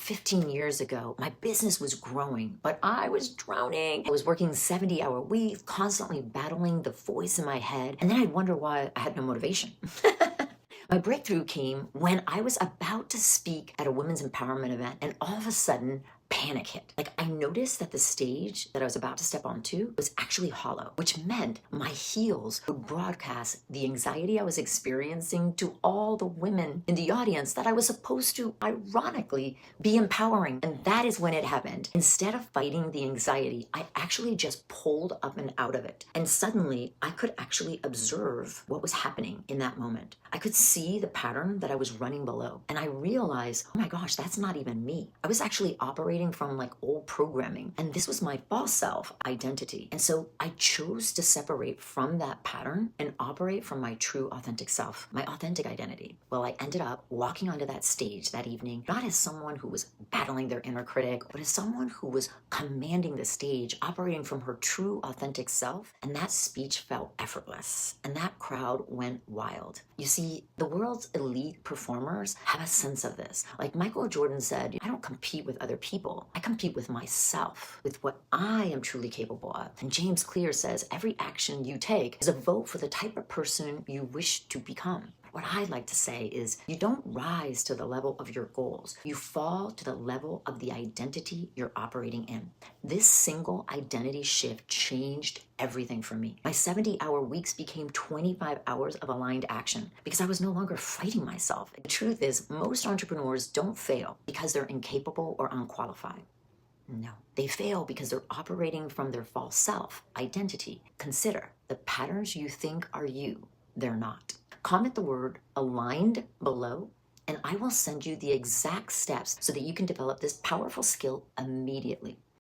15 years ago, my business was growing, but I was drowning. I was working 70-hour weeks, constantly battling the voice in my head, and then I'd wonder why I had no motivation. My breakthrough came when I was about to speak at a women's empowerment event, and all of a sudden, panic hit. Like, I noticed that the stage that I was about to step onto was actually hollow, which meant my heels would broadcast the anxiety I was experiencing to all the women in the audience that I was supposed to, ironically, be empowering. And that is when it happened. Instead of fighting the anxiety, I actually just pulled up and out of it. And suddenly, I could actually observe what was happening in that moment. I could see the pattern that I was running below. And I realized, oh my gosh, that's not even me. I was actually operating from like old programming. And this was my false self identity. And so I chose to separate from that pattern and operate from my true authentic self, my authentic identity. Well, I ended up walking onto that stage that evening, not as someone who was battling their inner critic, but as someone who was commanding the stage, operating from her true authentic self. And that speech felt effortless. And that crowd went wild. You see, the world's elite performers have a sense of this. Like Michael Jordan said, I don't compete with other people. I compete with myself, with what I am truly capable of. And James Clear says, every action you take is a vote for the type of person you wish to become. What I'd like to say is you don't rise to the level of your goals. You fall to the level of the identity you're operating in. This single identity shift changed everything for me. My 70-hour weeks became 25 hours of aligned action because I was no longer fighting myself. The truth is, most entrepreneurs don't fail because they're incapable or unqualified. No, they fail because they're operating from their false self, identity. Consider the patterns you think are you, they're not. Comment the word aligned below, and I will send you the exact steps so that you can develop this powerful skill immediately.